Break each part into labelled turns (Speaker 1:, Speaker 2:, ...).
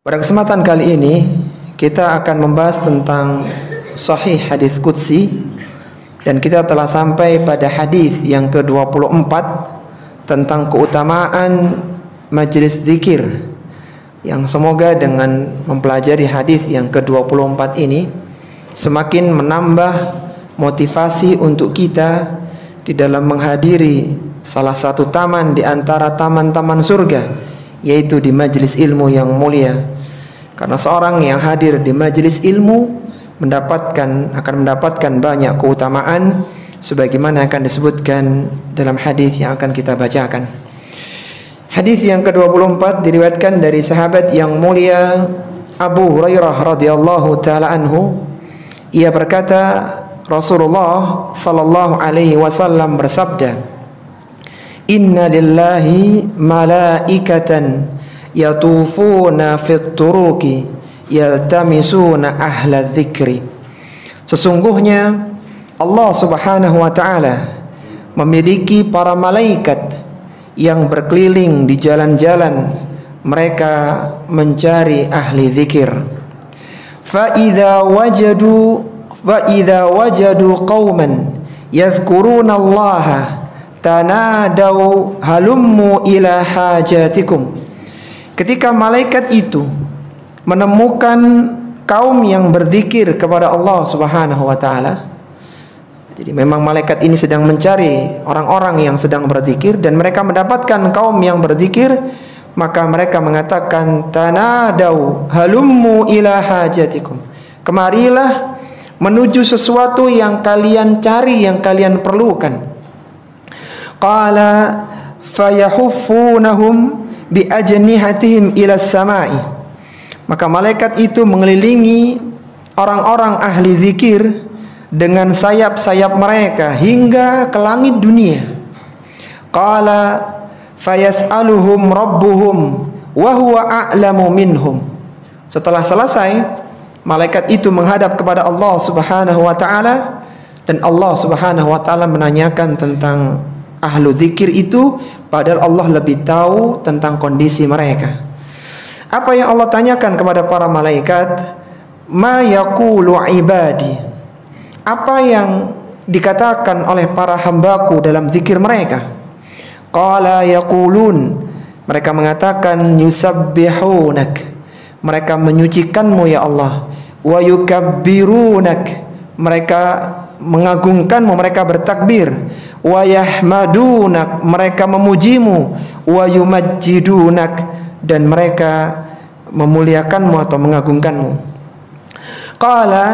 Speaker 1: Pada kesempatan kali ini kita akan membahas tentang Sahih Hadis Qudsi, dan kita telah sampai pada hadis yang ke-24 tentang keutamaan majelis zikir, yang semoga dengan mempelajari hadis yang ke-24 ini semakin menambah motivasi untuk kita di dalam menghadiri salah satu taman di antara taman-taman surga, yaitu di majelis ilmu yang mulia. Karena seorang yang hadir di majelis ilmu akan mendapatkan banyak keutamaan sebagaimana akan disebutkan dalam hadis yang akan kita bacakan. Hadis yang ke-24 diriwayatkan dari sahabat yang mulia Abu Hurairah radhiyallahu taala anhu. Ia berkata, Rasulullah sallallahu alaihi wasallam bersabda, "Inna lillahi malaikatan yatufuna fit turuqi yaltamisuna ahla dzikri." Sesungguhnya Allah Subhanahu wa taala memiliki para malaikat yang berkeliling di jalan-jalan, mereka mencari ahli zikir. Fa idza wajadu qauman yadhkuruna Allah tanadau halummu ila hajatikum. Ketika malaikat itu menemukan kaum yang berzikir kepada Allah Subhanahu wa taala, jadi memang malaikat ini sedang mencari orang-orang yang sedang berzikir, dan mereka mendapatkan kaum yang berzikir, maka mereka mengatakan, tanadau halummu ila hajatikum. Kemarilah menuju sesuatu yang kalian cari, yang kalian perlukan. Qala fayahuffunahum bi ajnihatihim ila samai. Maka malaikat itu mengelilingi orang-orang ahli zikir dengan sayap-sayap mereka hingga ke langit dunia. Qala fayas'aluhum rabbuhum wa huwa a'lamu minhum. Setelah selesai, malaikat itu menghadap kepada Allah Subhanahu wa taala, dan Allah Subhanahu wa taala menanyakan tentang ahlu zikir itu, padahal Allah lebih tahu tentang kondisi mereka. Apa yang Allah tanyakan kepada para malaikat? Ma yaqulu ibadi. Apa yang dikatakan oleh para hambaku dalam zikir mereka? Qala yaqulun. Mereka mengatakan yusabbihunak. Mereka menyucikanmu ya Allah. Wa yukabbirunak. Mereka mengagungkanmu, mereka bertakbir. Wa yahmadunak, mereka memujimu. Wa yumajjidunak, dan mereka memuliakanmu atau mengagungkanmu. Qala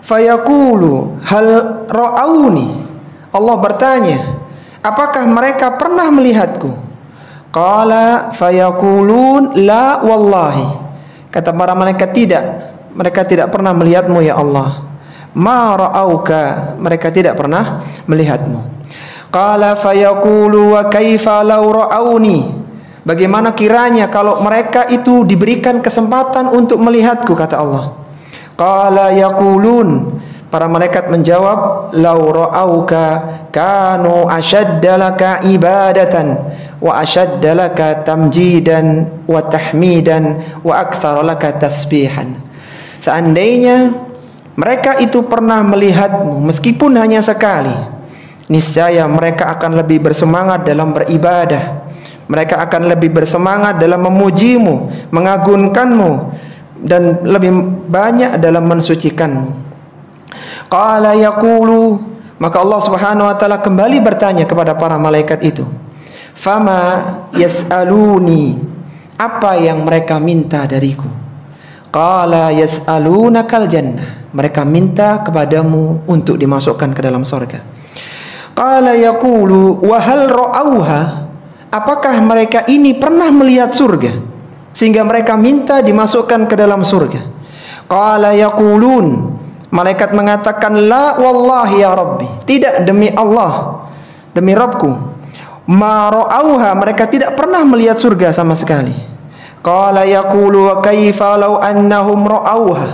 Speaker 1: fayaqulu hal ra'auni. Allah bertanya, apakah mereka pernah melihatku? Qala fayaqulun la wallahi. Kata para malaikat, tidak, mereka tidak pernah melihatmu ya Allah. Ma ra'auka, mereka tidak pernah melihatmu. Qala fayaqulu wa kaifa law ra'auni. Bagaimana kiranya kalau mereka itu diberikan kesempatan untuk melihatku, kata Allah. Qala yaqulun. Para malaikat menjawab, law ra'auka kanu ashaddalaka ibadatan wa ashaddalaka tamjidan wa tahmidan wa aktsaralaka tasbihan. Seandainya mereka itu pernah melihatmu meskipun hanya sekali, niscaya mereka akan lebih bersemangat dalam beribadah. Mereka akan lebih bersemangat dalam memujimu, mengagungkanmu, dan lebih banyak dalam mensucikanmu. Qala yaqulu. Maka Allah Subhanahu wa taala kembali bertanya kepada para malaikat itu, fama yas'aluni. Apa yang mereka minta dariku? Qala yas'alunakal jannah. Mereka minta kepadamu untuk dimasukkan ke dalam surga. Qala yaqulu wa hal ra'auha. Apakah mereka ini pernah melihat surga sehingga mereka minta dimasukkan ke dalam surga? Qala yaqulun. Malaikat mengatakan, la wallahi ya Rabbi. Tidak, demi Allah, demi Rabbku. Ma ra'auha. Mereka tidak pernah melihat surga sama sekali. Qala yaqulu wa kaifa law annahum ra'auha.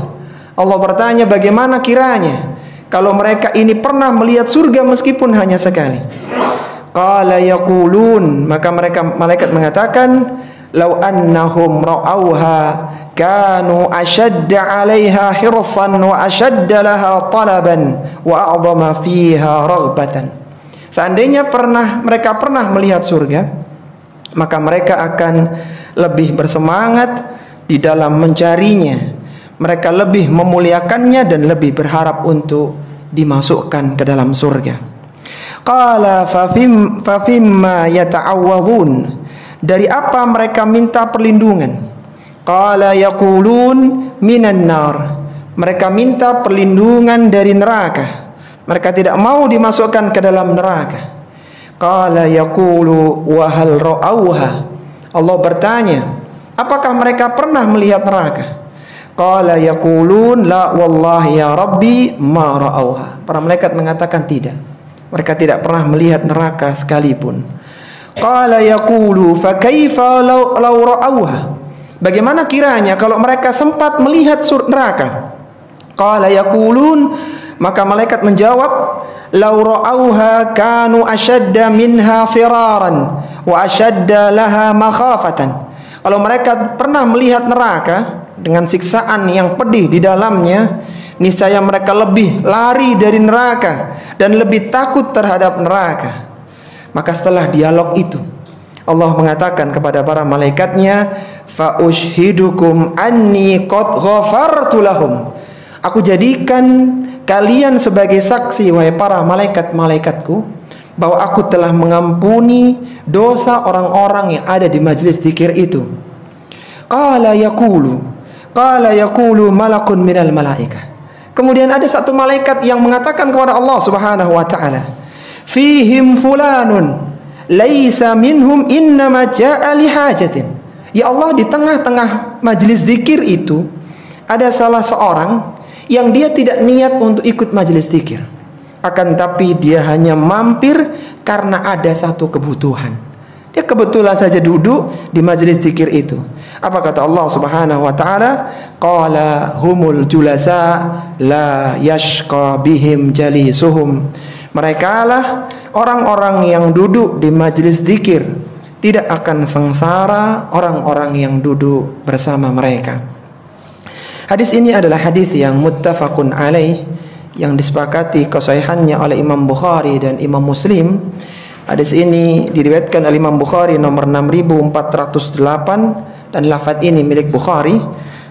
Speaker 1: Allah bertanya, bagaimana kiranya kalau mereka ini pernah melihat surga meskipun hanya sekali? Qala yaqulun. Maka malaikat mengatakan, law annahum ra'auha kanu ashadda 'alaiha hirsan wa ashadda laha talaban wa a'dhama fiha raghbatan. Seandainya mereka pernah melihat surga, maka mereka akan lebih bersemangat di dalam mencarinya. Mereka lebih memuliakannya dan lebih berharap untuk dimasukkan ke dalam surga. Qala fa fimma yata'awwadhun. Dari apa mereka minta perlindungan? Qala yaqulun minan nar. Mereka minta perlindungan dari neraka. Mereka tidak mau dimasukkan ke dalam neraka. Qala yaqulu wa hal ra'auha. Allah bertanya, apakah mereka pernah melihat neraka? Qala yaqulun la wallahi ya rabbi ma ra'auha. Para malaikat mengatakan tidak. Mereka tidak pernah melihat neraka sekalipun. Qala yaqulu fa kaifa law ra'auha. Bagaimana kiranya kalau mereka sempat melihat neraka? Qala yaqulun, maka malaikat menjawab, law ra'auha kanu ashadda minha firaran wa ashadda laha makhafatan. Kalau mereka pernah melihat neraka dengan siksaan yang pedih di dalamnya, niscaya mereka lebih lari dari neraka dan lebih takut terhadap neraka. Maka setelah dialog itu, Allah mengatakan kepada para malaikatnya, fa ushhidukum anni qad ghafartu lahum. Aku jadikan kalian sebagai saksi, wahai para malaikat-malaikatku, bahwa aku telah mengampuni dosa orang-orang yang ada di majelis zikir itu. Qala yaqulu malakun minal malaikah. Kemudian ada satu malaikat yang mengatakan kepada Allah Subhanahu wa taala, fihim fulanun laisa minhum innama jaa li hajatin. Ya Allah, di tengah-tengah majelis zikir itu ada salah seorang yang dia tidak niat untuk ikut majelis zikir, akan tapi dia hanya mampir karena ada satu kebutuhan. Dia kebetulan saja duduk di majelis zikir itu. Apa kata Allah Subhanahu wa taala? Qala humul julasa la yashqa bihim jalisuhum. Merekalah orang-orang yang duduk di majelis zikir, tidak akan sengsara orang-orang yang duduk bersama mereka. Hadis ini adalah hadis yang muttafaqun alaih, yang disepakati kesahihannya oleh Imam Bukhari dan Imam Muslim. Hadis ini diriwayatkan oleh Imam Bukhari nomor 6408 dan lafaz ini milik Bukhari,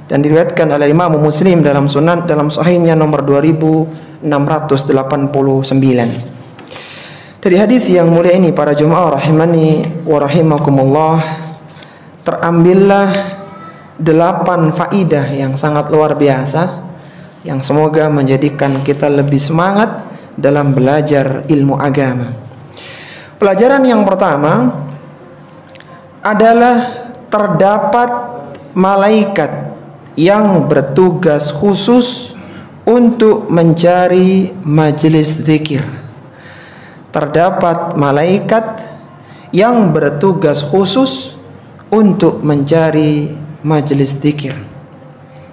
Speaker 1: dan diriwayatkan oleh Imam Muslim dalam sahihnya nomor 2689. Dari hadis yang mulia ini, para jemaah rahimani wa rahimakumullah, terambillah 8 faidah yang sangat luar biasa, yang semoga menjadikan kita lebih semangat dalam belajar ilmu agama. Pelajaran yang pertama adalah terdapat malaikat yang bertugas khusus untuk mencari majelis zikir. Terdapat malaikat yang bertugas khusus untuk mencari majelis zikir.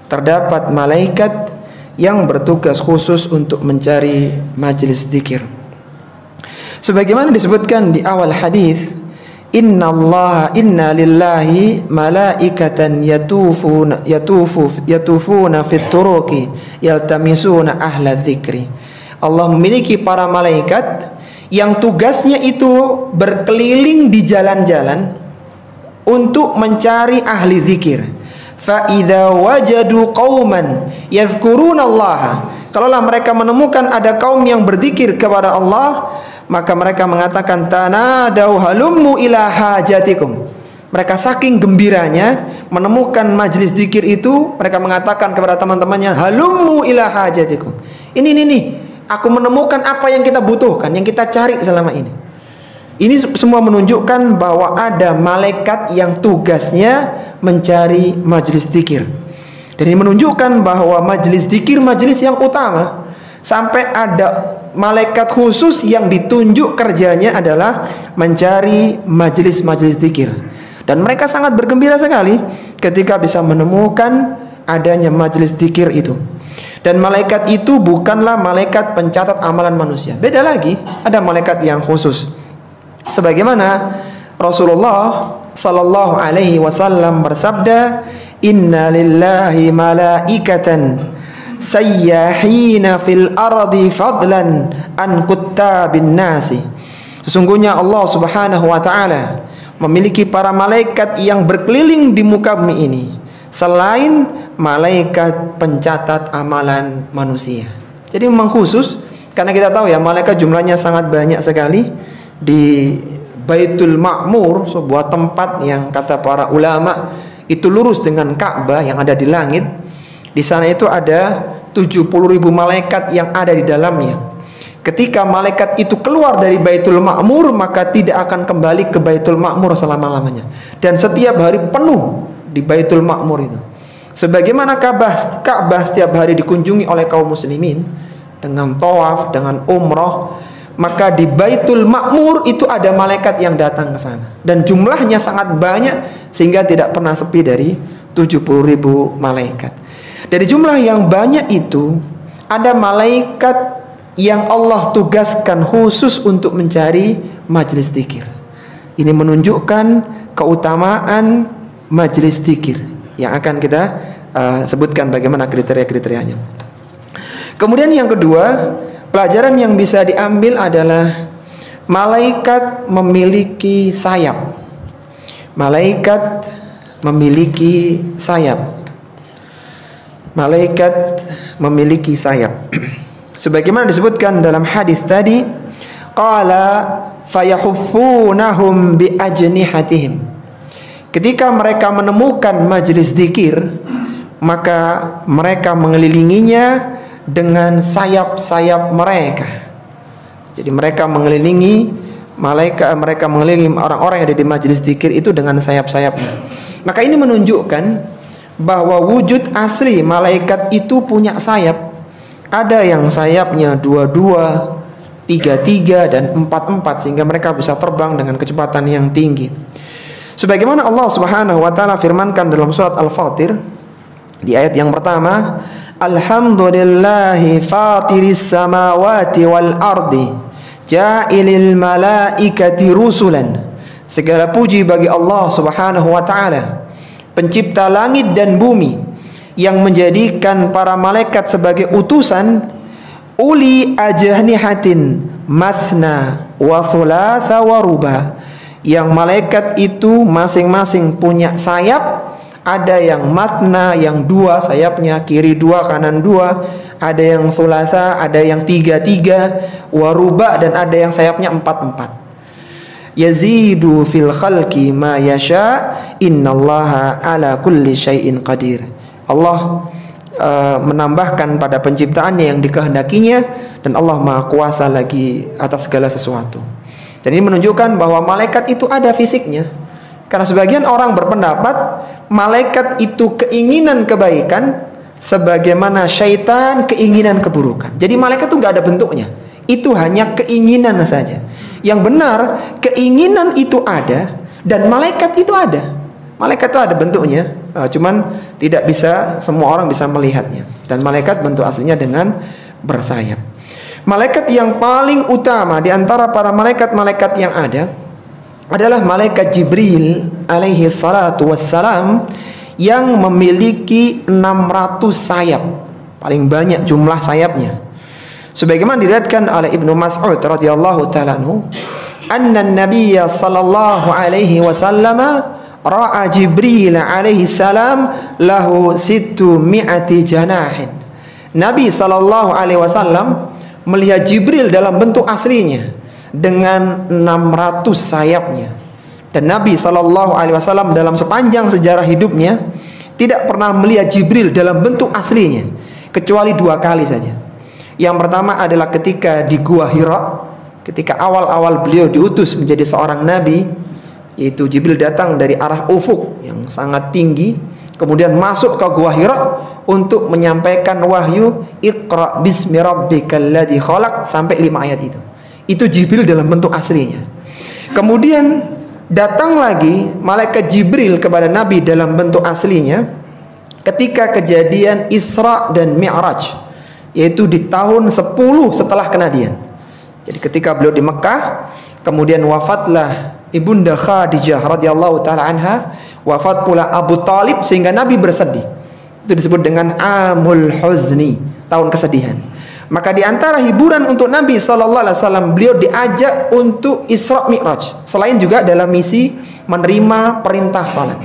Speaker 1: Terdapat malaikat yang bertugas khusus untuk mencari majelis zikir. Sebagaimana disebutkan di awal hadis, inna lillahi malaikatan yatufuna fit turuqi yaltamisuna ahla dzikri. Allah memiliki para malaikat yang tugasnya itu berkeliling di jalan-jalan untuk mencari ahli zikir. Fa idza wajadu qauman yazkurunallaha, kalaulah mereka menemukan ada kaum yang berzikir kepada Allah, maka mereka mengatakan tanadau halummu ila hajatikum. Mereka saking gembiranya menemukan majelis zikir itu, mereka mengatakan kepada teman-temannya, halummu ila hajatikum. Ini aku menemukan apa yang kita butuhkan, yang kita cari selama ini. Ini semua menunjukkan bahwa ada malaikat yang tugasnya mencari majelis zikir. Dan ini menunjukkan bahwa majelis zikir majelis yang utama. Sampai ada malaikat khusus yang ditunjuk kerjanya adalah mencari majelis-majelis zikir. Dan mereka sangat bergembira sekali ketika bisa menemukan adanya majelis zikir itu. Dan malaikat itu bukanlah malaikat pencatat amalan manusia. Beda lagi, ada malaikat yang khusus. Sebagaimana Rasulullah sallallahu alaihi wasallam bersabda, inna lillahi malaikatan sayyahina fil ardi fadlan an kuttabin nasi. Sesungguhnya Allah Subhanahu wa taala memiliki para malaikat yang berkeliling di muka bumi ini selain malaikat pencatat amalan manusia. Jadi memang khusus, karena kita tahu ya malaikat jumlahnya sangat banyak sekali di Baitul Ma'mur, sebuah tempat yang kata para ulama itu lurus dengan Ka'bah yang ada di langit. Di sana itu ada 70.000 malaikat yang ada di dalamnya. Ketika malaikat itu keluar dari Baitul Ma'mur, maka tidak akan kembali ke Baitul Ma'mur selama-lamanya. Dan setiap hari penuh di Baitul Ma'mur itu. Sebagaimana Ka'bah setiap hari dikunjungi oleh kaum muslimin dengan tawaf, dengan umrah, maka di Baitul Ma'mur itu ada malaikat yang datang ke sana. Dan jumlahnya sangat banyak sehingga tidak pernah sepi dari 70.000 malaikat. Dari jumlah yang banyak itu ada malaikat yang Allah tugaskan khusus untuk mencari majelis zikir. Ini menunjukkan keutamaan majelis zikir yang akan kita sebutkan bagaimana kriteria-kriterianya. Kemudian yang kedua, pelajaran yang bisa diambil adalah malaikat memiliki sayap. Malaikat memiliki sayap. Malaikat memiliki sayap. Sebagaimana disebutkan dalam hadis tadi, qala fayahuffunahum bi ajnihatihim. Ketika mereka menemukan majelis zikir, maka mereka mengelilinginya dengan sayap-sayap mereka. Jadi mereka mengelilingi malaikat, mereka mengelilingi orang-orang yang ada di majelis zikir itu dengan sayap-sayapnya. Maka ini menunjukkan bahwa wujud asli malaikat itu punya sayap. Ada yang sayapnya 22, 33 dan 44 sehingga mereka bisa terbang dengan kecepatan yang tinggi. Sebagaimana Allah Subhanahu wa taala firmankan dalam surat Al-Fatir di ayat yang pertama, alhamdulillahi fatiris samawati wal ardi ja'ilil malaikati rusulan. Segala puji bagi Allah Subhanahu wa taala, pencipta langit dan bumi, yang menjadikan para malaikat sebagai utusan uli ajnihatin mathna wa thulatha wa ruba. Yang malaikat itu masing-masing punya sayap. Ada yang mathna, yang dua sayapnya, kiri dua, kanan dua. Ada yang thulatha, ada yang tiga-tiga, wa ruba, dan ada yang sayapnya 4-4. Yazidu fil khalqi ma yasha, innallaha ala kulli syai'in qadir. Allah menambahkan pada penciptaannya yang dikehendakinya, dan Allah Maha Kuasa lagi atas segala sesuatu. Dan ini menunjukkan bahwa malaikat itu ada fisiknya. Karena sebagian orang berpendapat malaikat itu keinginan kebaikan sebagaimana syaitan keinginan keburukan. Jadi malaikat itu nggak ada bentuknya, itu hanya keinginan saja. Yang benar, keinginan itu ada dan malaikat itu ada. Malaikat itu ada bentuknya, cuman tidak bisa semua orang bisa melihatnya. Dan malaikat bentuk aslinya dengan bersayap. Malaikat yang paling utama di antara para malaikat-malaikat yang ada adalah malaikat Jibril alaihi salatu wassalam, yang memiliki 600 sayap. Paling banyak jumlah sayapnya. Sebagaimana diriwayatkan oleh Ibnu Mas'ud radhiyallahu ta'ala anhu, anna an-nabiy sallallahu alaihi wasallam ra'a Jibril alaihi salam lahu 600 janahin. Nabi sallallahu alaihi wasallam melihat Jibril dalam bentuk aslinya dengan 600 sayapnya. Dan Nabi sallallahu alaihi wasallam dalam sepanjang sejarah hidupnya tidak pernah melihat Jibril dalam bentuk aslinya kecuali 2 kali saja. Yang pertama adalah ketika di Gua Hira, ketika awal-awal beliau diutus menjadi seorang nabi, yaitu Jibril datang dari arah ufuk yang sangat tinggi, kemudian masuk ke Gua Hira untuk menyampaikan wahyu Iqra bismi rabbikal ladzi khalaq sampai 5 ayat itu. Itu Jibril dalam bentuk aslinya. Kemudian datang lagi malaikat Jibril kepada Nabi dalam bentuk aslinya ketika kejadian Isra dan Mi'raj, yaitu di tahun 10 setelah kenabian. Jadi ketika beliau di Mekah, kemudian wafatlah Ibunda Khadijah radhiyallahu taala anha, wafat pula Abu Talib, sehingga Nabi bersedih. Itu disebut dengan Amul Huzni, tahun kesedihan. Maka di antara hiburan untuk Nabi SAW, beliau diajak untuk Isra Mi'raj, selain juga dalam misi menerima perintah salat.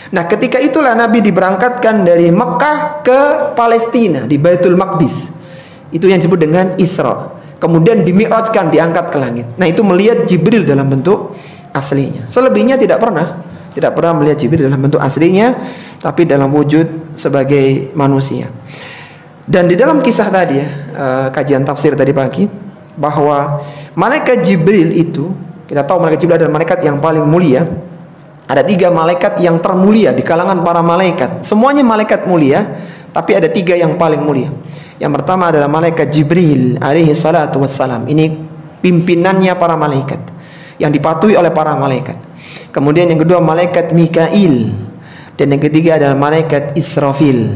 Speaker 1: Nah, ketika itulah Nabi diberangkatkan dari Mekah ke Palestina di Baitul Maqdis. Itu yang disebut dengan Isra. Kemudian dimi'rajkan, diangkat ke langit. Nah, itu melihat Jibril dalam bentuk aslinya. Selebihnya tidak pernah melihat Jibril dalam bentuk aslinya, tapi dalam wujud sebagai manusia. Dan di dalam kisah tadi kajian tafsir tadi pagi, bahwa malaikat Jibril itu, kita tahu malaikat Jibril adalah malaikat yang paling mulia. Ada 3 malaikat yang termulia di kalangan para malaikat. Semuanya malaikat mulia, tapi ada 3 yang paling mulia. Yang pertama adalah malaikat Jibril alaihi salatu wassalam. Ini pimpinannya para malaikat, yang dipatuhi oleh para malaikat. Kemudian yang kedua malaikat Mikail, dan yang ketiga adalah malaikat Israfil.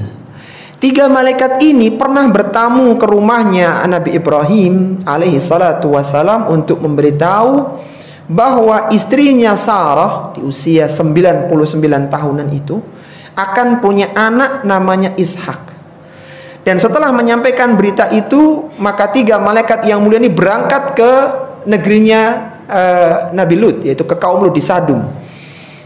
Speaker 1: 3 malaikat ini pernah bertamu ke rumahnya Nabi Ibrahim alaihi salatu wassalam untuk memberitahu bahwa istrinya Sarah di usia 99 tahunan itu akan punya anak namanya Ishak. Dan setelah menyampaikan berita itu, maka 3 malaikat yang mulia ini berangkat ke negerinya Nabi Lut, yaitu ke kaum Lut di Sadum.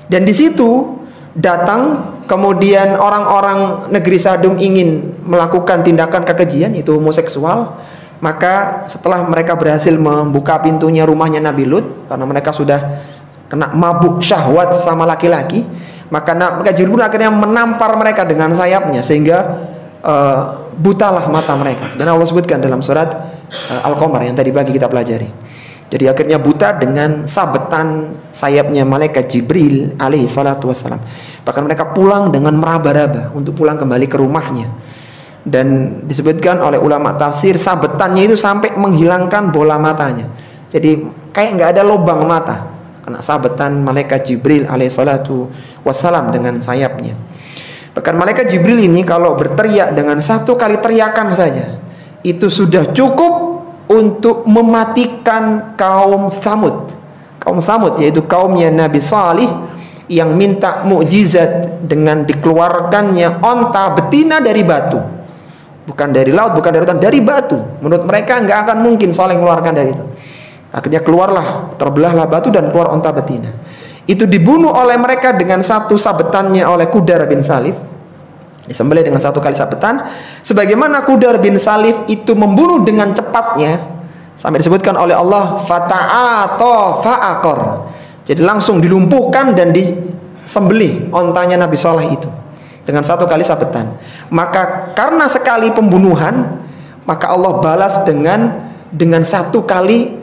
Speaker 1: Dan di situ datang, kemudian orang-orang negeri Sadum ingin melakukan tindakan kekejian, itu homoseksual. Maka setelah mereka berhasil membuka pintunya rumahnya Nabi Lut, karena mereka sudah kena mabuk syahwat sama laki-laki, maka Jibril akhirnya menampar mereka dengan sayapnya, sehingga butalah mata mereka. Sebenarnya Allah sebutkan dalam surat Al-Qamar yang tadi pagi kita pelajari. Jadi akhirnya buta dengan sabetan sayapnya malaikat Jibril alaihi salatu wassalam. Bahkan mereka pulang dengan meraba-raba untuk pulang kembali ke rumahnya. Dan disebutkan oleh ulama tafsir, sabetannya itu sampai menghilangkan bola matanya. Jadi kayak nggak ada lubang mata, kena sabetan malaikat Jibril alaihi salatu wassalam dengan sayapnya. Bahkan malaikat Jibril ini kalau berteriak dengan 1 kali teriakan saja, itu sudah cukup untuk mematikan kaum Tsamud. Kaum Tsamud yaitu kaumnya Nabi Salih, yang minta mukjizat dengan dikeluarkannya onta betina dari batu. Bukan dari laut, bukan dari hutan, dari batu. Menurut mereka nggak akan mungkin Saleh mengeluarkan dari itu. Akhirnya keluarlah, terbelahlah batu dan keluar onta betina. Itu dibunuh oleh mereka dengan 1 sabetannya oleh Qudar bin Salif. Disembelih dengan 1 kali sabetan. Sebagaimana Qudar bin Salif itu membunuh dengan cepatnya, sampai disebutkan oleh Allah fata'ata fa'aqar. Jadi langsung dilumpuhkan dan disembelih ontanya Nabi Saleh itu dengan 1 kali sabetan. Maka karena sekali pembunuhan, maka Allah balas dengan 1 kali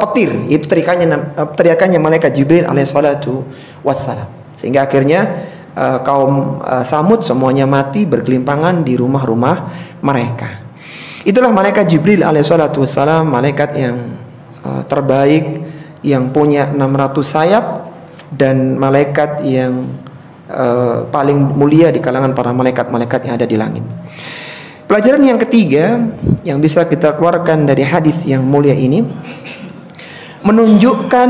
Speaker 1: petir, yaitu teriakannya malaikat Jibril alaihissalatu wassalam. Sehingga akhirnya kaum Tsamud semuanya mati bergelimpangan di rumah-rumah mereka. Itulah malaikat Jibril alaihissalatu wassalam, malaikat yang terbaik, yang punya 600 sayap, dan malaikat yang paling mulia di kalangan para malaikat-malaikat yang ada di langit. Pelajaran yang ketiga yang bisa kita keluarkan dari hadis yang mulia ini, menunjukkan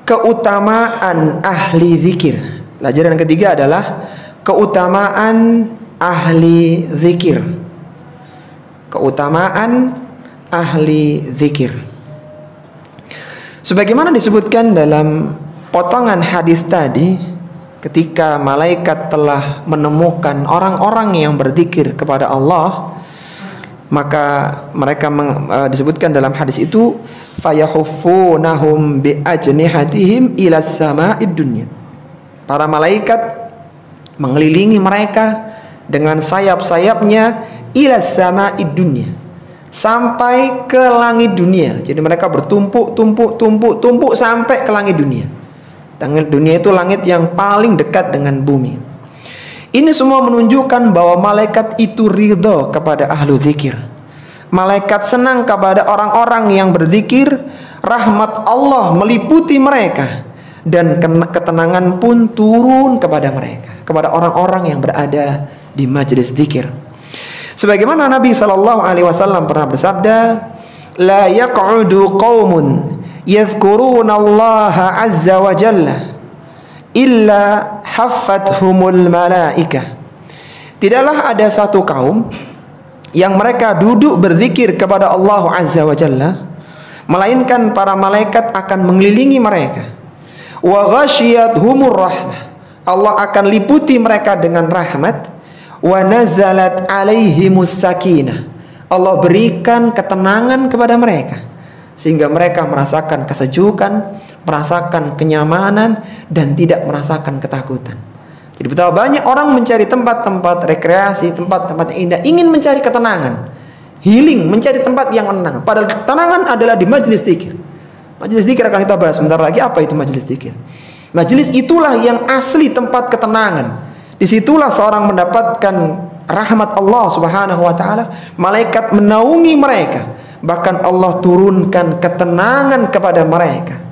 Speaker 1: keutamaan ahli zikir. Pelajaran yang ketiga adalah keutamaan ahli zikir. Keutamaan ahli zikir. Sebagaimana disebutkan dalam potongan hadis tadi, ketika malaikat telah menemukan orang-orang yang berzikir kepada Allah, maka mereka disebutkan dalam hadis itu fayahuffunahum bi ajnihatihim ila sama'id dunya. Para malaikat mengelilingi mereka dengan sayap-sayapnya ila sama'id dunya, sampai ke langit dunia. Jadi mereka bertumpuk sampai ke langit dunia. Langit dunia itu langit yang paling dekat dengan bumi. Ini semua menunjukkan bahwa malaikat itu ridho kepada ahlu zikir. Malaikat senang kepada orang-orang yang berzikir. Rahmat Allah meliputi mereka, dan ketenangan pun turun kepada mereka, kepada orang-orang yang berada di majelis zikir. Sebagaimana Nabi SAW pernah bersabda, la yaq'udu qaumun yadhkuruna Allah azza wa jalla illa haffathumul malaikah. Tidaklah ada satu kaum yang mereka duduk berzikir kepada Allah Azza wa Jalla, melainkan para malaikat akan mengelilingi mereka. Wa ghasyiyatuhumur rahmah, Allah akan liputi mereka dengan rahmat. Wa nazalat alaihimus sakinah, Allah berikan ketenangan kepada mereka sehingga mereka merasakan kesejukan, merasakan kenyamanan, dan tidak merasakan ketakutan. Jadi betapa banyak orang mencari tempat-tempat rekreasi, tempat-tempat indah, ingin mencari ketenangan, healing, mencari tempat yang tenang. Padahal ketenangan adalah di majelis zikir. Majelis zikir akan kita bahas sebentar lagi. Apa itu majelis zikir? Majelis itulah yang asli tempat ketenangan. Disitulah seorang mendapatkan rahmat Allah Subhanahu wa ta'ala. Malaikat menaungi mereka, bahkan Allah turunkan ketenangan kepada mereka.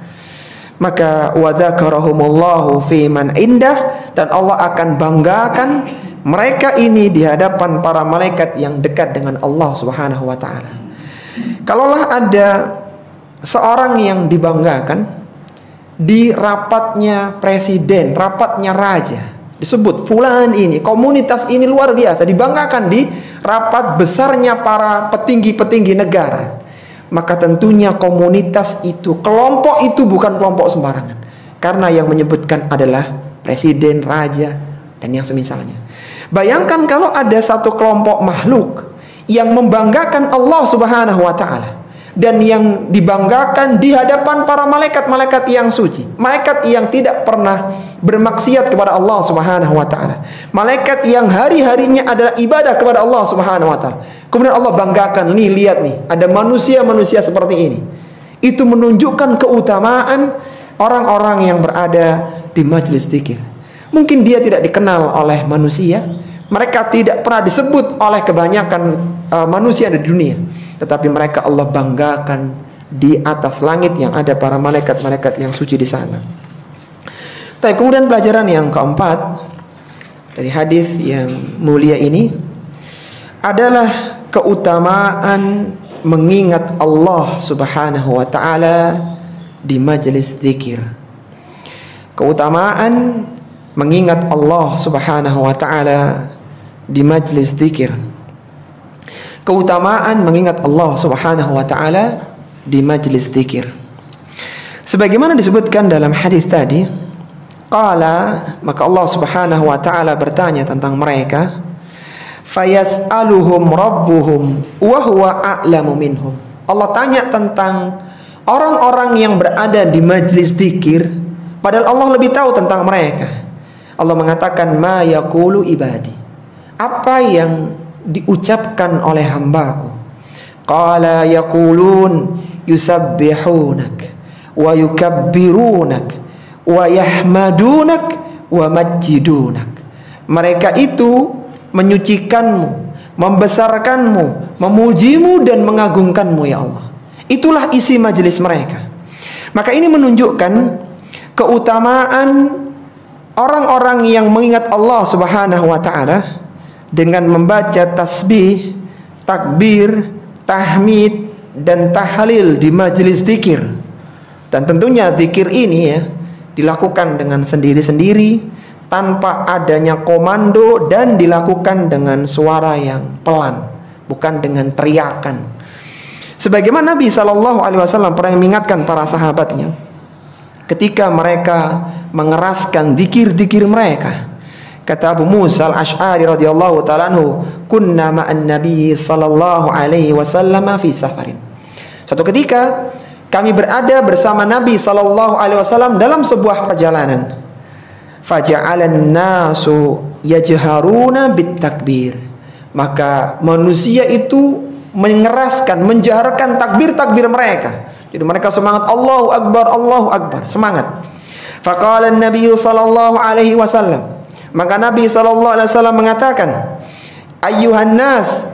Speaker 1: Maka wadzakarahumullahu fi man indah, dan Allah akan banggakan mereka ini di hadapan para malaikat yang dekat dengan Allah Subhanahu wa ta'ala. Kalaulah ada seorang yang dibanggakan di rapatnya presiden, rapatnya raja, disebut fulan ini, komunitas ini luar biasa, dibanggakan di rapat besarnya para petinggi-petinggi negara, maka tentunya komunitas itu, kelompok itu bukan kelompok sembarangan, karena yang menyebutkan adalah presiden, raja, dan yang semisalnya. Bayangkan kalau ada satu kelompok makhluk yang membanggakan Allah Subhanahu wa ta'ala, dan yang dibanggakan di hadapan para malaikat-malaikat yang suci, malaikat yang tidak pernah bermaksiat kepada Allah Subhanahu wa ta'ala, malaikat yang hari-harinya adalah ibadah kepada Allah Subhanahu wa ta'ala. Kemudian Allah banggakan, nih lihat nih, ada manusia-manusia seperti ini. Itu menunjukkan keutamaan orang-orang yang berada di majelis zikir. Mungkin dia tidak dikenal oleh manusia, mereka tidak pernah disebut oleh kebanyakan manusia di dunia, tetapi mereka Allah banggakan di atas langit yang ada para malaikat-malaikat yang suci di sana. Tapi kemudian pelajaran yang keempat dari hadis yang mulia ini adalah keutamaan mengingat Allah Subhanahu wa ta'ala di majelis zikir. Keutamaan mengingat Allah Subhanahu wa ta'ala di majelis zikir. Keutamaan mengingat Allah Subhanahu wa ta'ala di majelis zikir. Sebagaimana disebutkan dalam hadis tadi, qala, maka Allah Subhanahu wa ta'ala bertanya tentang mereka, fayas'aluhum rabbuhum wa huwa a'lamu minhum. Allah tanya tentang orang-orang yang berada di majelis zikir, padahal Allah lebih tahu tentang mereka. Allah mengatakan, ma yaqulu ibadi, apa yang diucapkan oleh hambaku. Qala yaqulun yusabbihunak wa yukabbirunak wa yahmadunak wa majjidunak. Mereka itu menyucikanmu, membesarkanmu, memujimu dan mengagungkanmu ya Allah. Itulah isi majelis mereka. Maka ini menunjukkan keutamaan orang-orang yang mengingat Allah Subhanahu wa ta'ala dengan membaca tasbih, takbir, tahmid, dan tahlil di majelis zikir. Dan tentunya zikir ini ya dilakukan dengan sendiri-sendiri, tanpa adanya komando, dan dilakukan dengan suara yang pelan, bukan dengan teriakan. Sebagaimana Nabi SAW pernah mengingatkan para sahabatnya ketika mereka mengeraskan zikir-zikir mereka. Kata Abu Musa al-Ash'ari radhiyallahu ta'ala anhu, kunna ma'an Nabi sallallahu alaihi wasallam fi safarin. Suatu ketika kami berada bersama Nabi sallallahu alaihi wasallam dalam sebuah perjalanan. Faja'alan nasu yajharuna bitakbir. Maka manusia itu mengeraskan, menjaharkan takbir-takbir mereka. Jadi mereka semangat Allahu Akbar, semangat. Faqala an-nabiy sallallahu alaihi wasallam, maka Nabi SAW mengatakan, ayyuhan nas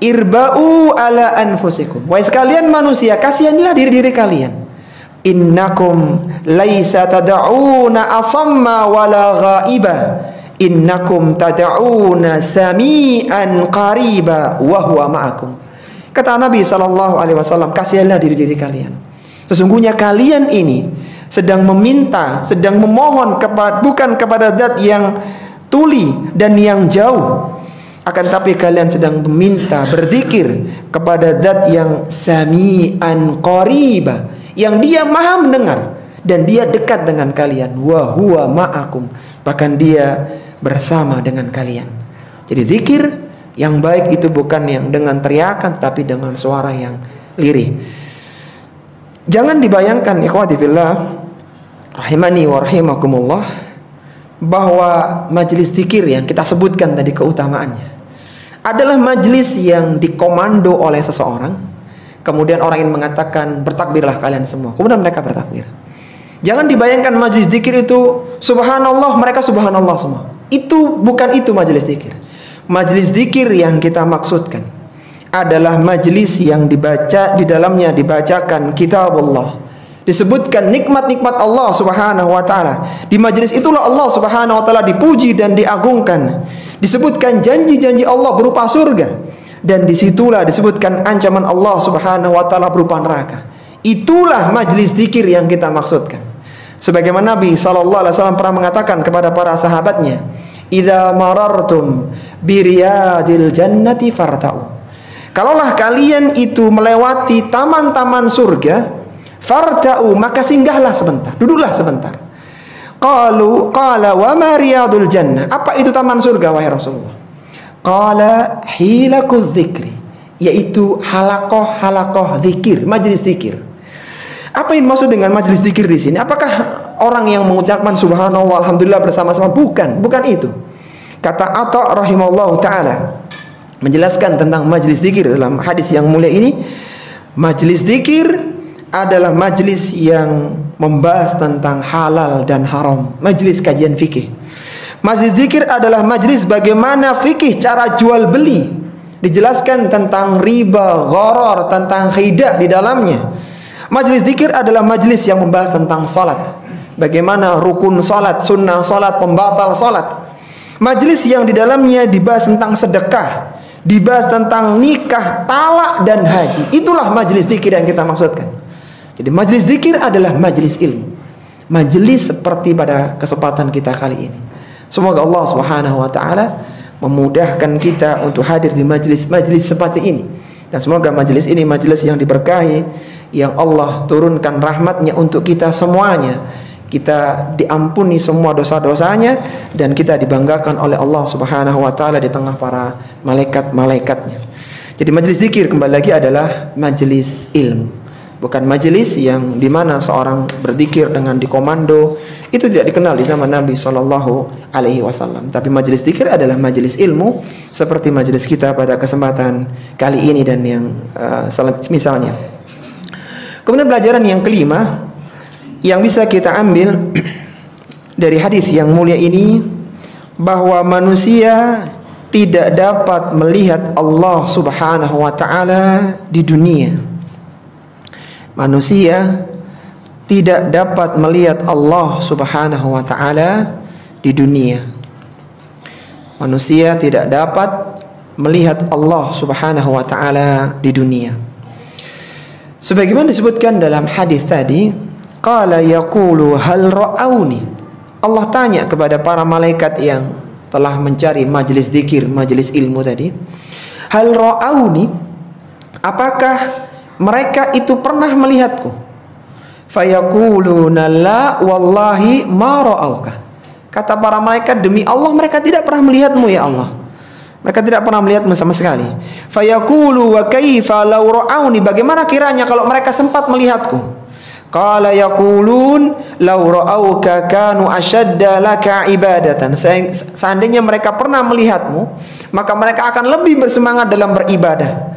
Speaker 1: irba'u ala anfusikum. Wahai sekalian manusia, kasihanlah diri-diri kalian. Innakum laisa tad'una asamma wala ghaiba, innakum tad'una sami'an qariba wa huwa ma'akum. Kata Nabi SAW, kasihanlah diri-diri kalian. Sesungguhnya kalian ini sedang meminta, sedang memohon bukan kepada zat yang tuli dan yang jauh, akan tapi kalian sedang meminta, berzikir kepada zat yang sami'an qariba, yang dia maha mendengar dan dia dekat dengan kalian. Wa huwa ma'akum, bahkan dia bersama dengan kalian. Jadi zikir yang baik itu bukan yang dengan teriakan, tapi dengan suara yang lirih. Jangan dibayangkan ikhwati fillah rahimani wa rahimakumullah, bahwa majelis zikir yang kita sebutkan tadi keutamaannya adalah majelis yang dikomando oleh seseorang, kemudian orang ini mengatakan bertakbirlah kalian semua, kemudian mereka bertakbir. Jangan dibayangkan majelis zikir itu subhanallah, mereka subhanallah semua. Bukan itu majelis zikir. Majelis zikir yang kita maksudkan adalah majelis yang dibaca, di dalamnya dibacakan kitab Allah, disebutkan nikmat-nikmat Allah Subhanahu wa taala. Di majelis itulah Allah Subhanahu wa taala dipuji dan diagungkan. Disebutkan janji-janji Allah berupa surga, dan disitulah disebutkan ancaman Allah Subhanahu wa taala berupa neraka. Itulah majelis zikir yang kita maksudkan. Sebagaimana Nabi sallallahu alaihi wasallam pernah mengatakan kepada para sahabatnya, "Idza marartum bi riyadil jannati farta'u." Kalaulah kalian itu melewati taman-taman surga, farta'u, maka singgahlah sebentar, duduklah sebentar. Qala wa ma riyadul jannah? Apa itu taman surga wahai Rasulullah? Qala hilakuz dzikri, yaitu halaqah zikir, majelis zikir. Apa yang maksud dengan majelis zikir di sini? Apakah orang yang mengucapkan subhanallah alhamdulillah bersama-sama? Bukan itu. Kata Atha rahimahullahu taala menjelaskan tentang majelis zikir dalam hadis yang mulia ini, majelis zikir adalah majelis yang membahas tentang halal dan haram, majelis kajian fikih. Majelis zikir adalah majelis bagaimana fikih cara jual beli, dijelaskan tentang riba, gharar, tentang khidah di dalamnya. Majelis zikir adalah majelis yang membahas tentang salat, bagaimana rukun salat, sunnah salat, pembatal salat. Majelis yang di dalamnya dibahas tentang sedekah, dibahas tentang nikah, talak dan haji. Itulah majelis zikir yang kita maksudkan. Jadi majelis zikir adalah majelis ilmu, majelis seperti pada kesempatan kita kali ini. Semoga Allah Subhanahu wa taala memudahkan kita untuk hadir di majelis-majelis seperti ini, dan semoga majelis ini majelis yang diberkahi, yang Allah turunkan rahmatnya untuk kita semuanya. Kita diampuni semua dosa-dosanya, dan kita dibanggakan oleh Allah Subhanahu wa taala di tengah para malaikat-malaikatnya. Jadi majelis zikir kembali lagi adalah majelis ilmu, bukan majelis yang dimana seorang berzikir dengan dikomando. Itu tidak dikenal di zaman Nabi Shallallahu Alaihi Wasallam. Tapi majelis zikir adalah majelis ilmu, seperti majelis kita pada kesempatan kali ini dan yang misalnya. Kemudian pelajaran yang kelima yang bisa kita ambil dari hadis yang mulia ini, bahwa manusia tidak dapat melihat Allah Subhanahu wa taala di dunia. Manusia tidak dapat melihat Allah Subhanahu wa taala di dunia. Manusia tidak dapat melihat Allah Subhanahu wa taala di dunia. Sebagaimana disebutkan dalam hadis tadi, qala yaqulu hal ra'auni. Allah tanya kepada para malaikat yang telah mencari majelis zikir, majelis ilmu tadi, hal ra'auni, apakah mereka itu pernah melihatku? Fayaquluna la wallahi ma ra'auka. Kata para malaikat, demi Allah mereka tidak pernah melihatmu ya Allah. Mereka tidak pernah melihatmu sama sekali. Fayaqulu wa kaifa law ra'auni, bagaimana kiranya kalau mereka sempat melihatku? Qala yaqulun law ra'auka kanu ashadda laka ibadatan. Seandainya mereka pernah melihatmu, maka mereka akan lebih bersemangat dalam beribadah.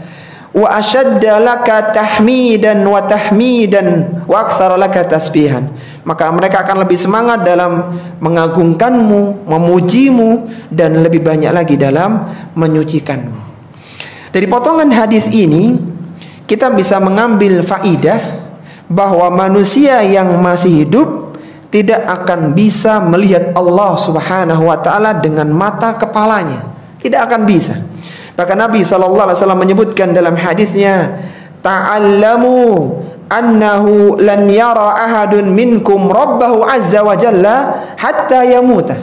Speaker 1: Wa ashadda laka tahmidan wa tahmidan wa aktsara laka tasbihan. Maka mereka akan lebih semangat dalam mengagungkanmu, memujimu, dan lebih banyak lagi dalam menyucikanmu. Dari potongan hadis ini kita bisa mengambil faidah bahwa manusia yang masih hidup tidak akan bisa melihat Allah Subhanahu wa taala dengan mata kepalanya. Tidak akan bisa. Bahkan Nabi SAW menyebutkan dalam hadisnya, ta'allamu annahu lan yara ahadun minkum rabbahu azza wa jalla hatta yamuta.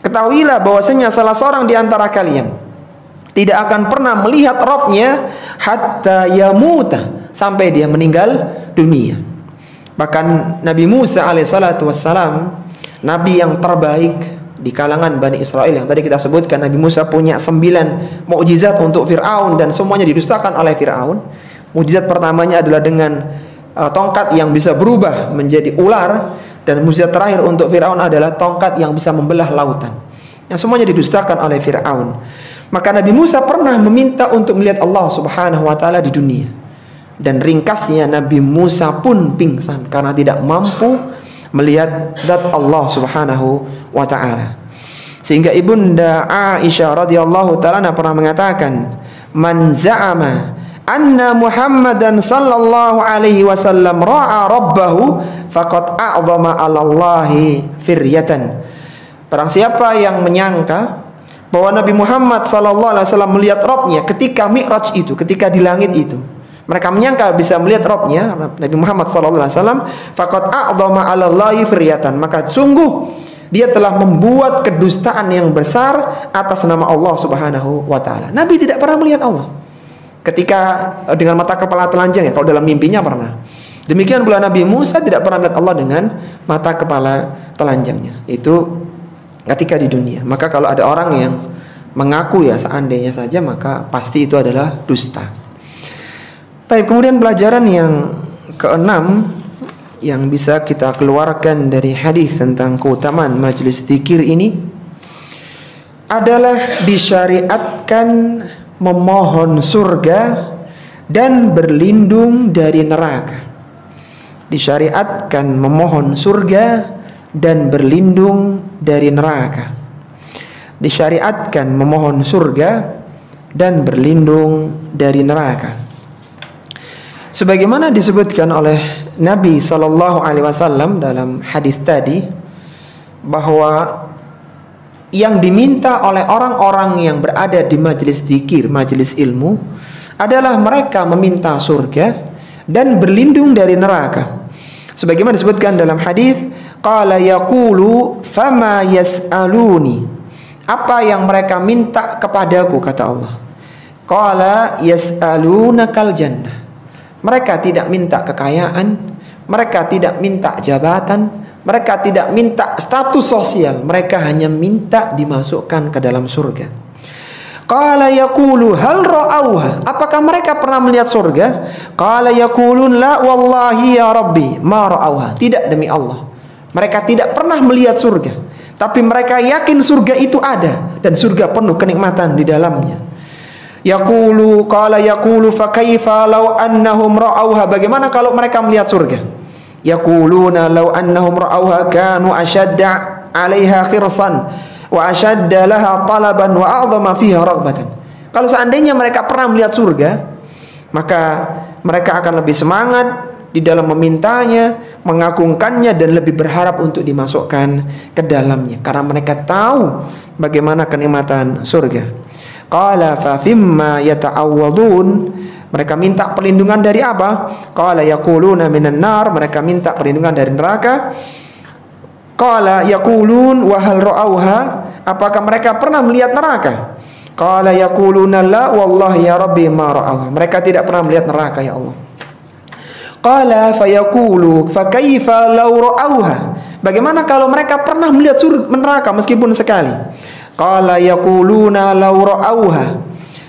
Speaker 1: Ketahuilah bahwasanya salah seorang di antara kalian tidak akan pernah melihat Rabbnya hatta yamuta, sampai dia meninggal dunia. Bahkan Nabi Musa alaihissalatu wassalam, nabi yang terbaik di kalangan Bani Israel, yang tadi kita sebutkan Nabi Musa punya 9 mukjizat untuk Fir'aun dan semuanya didustakan oleh Fir'aun. Mukjizat pertamanya adalah dengan tongkat yang bisa berubah menjadi ular, dan mukjizat terakhir untuk Fir'aun adalah tongkat yang bisa membelah lautan. Yang semuanya didustakan oleh Fir'aun. Maka Nabi Musa pernah meminta untuk melihat Allah Subhanahu wa taala di dunia. Dan ringkasnya Nabi Musa pun pingsan karena tidak mampu melihat zat Allah Subhanahu wa taala. Sehingga Ibunda Aisyah radhiyallahu taala pernah mengatakan, "Man za'ama anna Muhammadan sallallahu alaihi wasallam ra'a rabbahu faqad a'zama 'ala Allahi firyatan." Barang siapa yang menyangka bahwa Nabi Muhammad sallallahu alaihi wasallam melihat Rabbnya ketika Mi'raj itu, ketika di langit itu, mereka menyangka bisa melihat Rabbnya Nabi Muhammad sallallahu alaihi wasallam, faqad a'zama 'ala Allahi firyatan, maka sungguh dia telah membuat kedustaan yang besar atas nama Allah Subhanahu wa taala. Nabi tidak pernah melihat Allah ketika dengan mata kepala telanjang, ya, kalau dalam mimpinya pernah. Demikian pula Nabi Musa tidak pernah melihat Allah dengan mata kepala telanjangnya. Itu ketika di dunia. Maka kalau ada orang yang mengaku ya seandainya saja, maka pasti itu adalah dusta. Tapi kemudian pelajaran yang keenam yang bisa kita keluarkan dari hadis tentang keutamaan majelis zikir ini adalah disyariatkan memohon surga dan berlindung dari neraka. Disyariatkan memohon surga dan berlindung dari neraka. Disyariatkan memohon surga dan berlindung dari neraka. Sebagaimana disebutkan oleh Nabi sallallahu alaihi wasallam dalam hadis tadi, bahwa yang diminta oleh orang-orang yang berada di majelis zikir, majelis ilmu, adalah mereka meminta surga dan berlindung dari neraka. Sebagaimana disebutkan dalam hadis, qala yaqulu fama yas'aluni, apa yang mereka minta kepadaku, kata Allah. Qala yas'alunakal jannah, mereka tidak minta kekayaan, mereka tidak minta jabatan, mereka tidak minta status sosial, mereka hanya minta dimasukkan ke dalam surga. Qala yaqulu hal ra'auha, apakah mereka pernah melihat surga? Qala yaqulun la wallahi ya rabbi ma ra'auha, tidak demi Allah, mereka tidak pernah melihat surga, tapi mereka yakin surga itu ada dan surga penuh kenikmatan di dalamnya. Yaqulu qala yaqulu fa kaifa law annahum ra'auha, bagaimana kalau mereka melihat surga? Yaquluna law annahum ra'auha kanu ashadda 'alaiha khirsan wa ashadda laha talaban wa a'zama fiha raghbatan. Kalau seandainya mereka pernah melihat surga, maka mereka akan lebih semangat di dalam memintanya, mengagungkannya, dan lebih berharap untuk dimasukkan ke dalamnya karena mereka tahu bagaimana kenikmatan surga. Qala fa fimma yata'awwadun, mereka minta perlindungan dari apa? Qala yaquluna minan nar, mereka minta perlindungan dari neraka. Qala yaqulun wa hal ra'auha, apakah mereka pernah melihat neraka? Qala yaquluna la wallahi ya rabbi ma ra'auha, mereka tidak pernah melihat neraka ya Allah. Qala fayaqulu fa kaifa law ra'auha, bagaimana kalau mereka pernah melihat neraka meskipun sekali? Qala yaquluna law ra'auha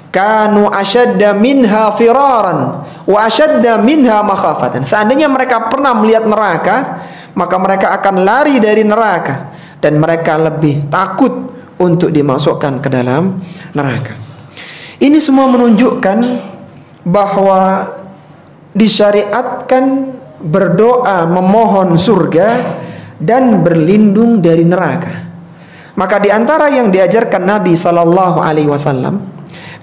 Speaker 1: kanu ashadda minha firaran wa ashadda minha makhafatan, seandainya mereka pernah melihat neraka, maka mereka akan lari dari neraka dan mereka lebih takut untuk dimasukkan ke dalam neraka. Ini semua menunjukkan bahwa disyariatkan berdoa memohon surga dan berlindung dari neraka. Maka di antara yang diajarkan Nabi sallallahu alaihi wasallam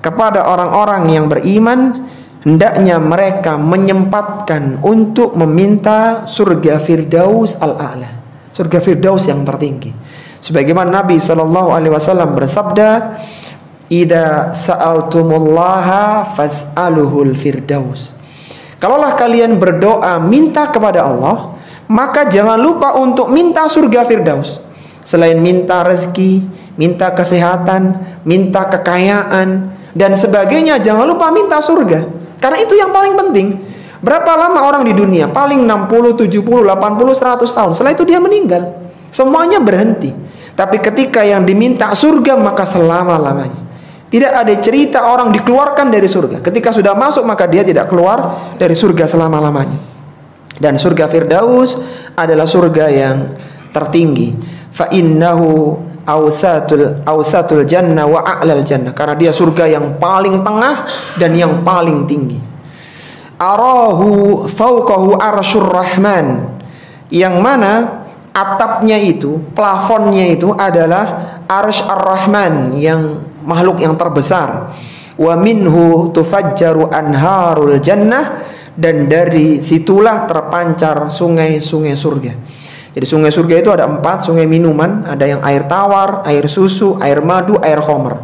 Speaker 1: kepada orang-orang yang beriman, hendaknya mereka menyempatkan untuk meminta surga Firdaus al-A'la, surga Firdaus yang tertinggi. Sebagaimana Nabi sallallahu alaihi wasallam bersabda, "Idza sa'altumullaha fas'aluhul firdaus." Kalaulah kalian berdoa minta kepada Allah, maka jangan lupa untuk minta surga Firdaus. Selain minta rezeki, minta kesehatan, minta kekayaan dan sebagainya, jangan lupa minta surga. Karena itu yang paling penting. Berapa lama orang di dunia? Paling 60, 70, 80, 100 tahun. Setelah itu dia meninggal. Semuanya berhenti. Tapi ketika yang diminta surga, maka selama-lamanya. Tidak ada cerita orang dikeluarkan dari surga. Ketika sudah masuk, maka dia tidak keluar dari surga selama-lamanya. Dan surga Firdaus adalah surga yang tertinggi. Fa innahu awsatul jannah wa a'lal jannah. Karena dia surga yang paling tengah dan yang paling tinggi. Arahu fauqahu arsyur rahman. Yang mana atapnya itu, plafonnya itu adalah arsy ar-rahman, yang makhluk yang terbesar. Wa minhu tufajjaru anharul jannah. Dan dari situlah terpancar sungai-sungai surga. Jadi sungai surga itu ada 4 sungai minuman. Ada yang air tawar, air susu, air madu, air khamr.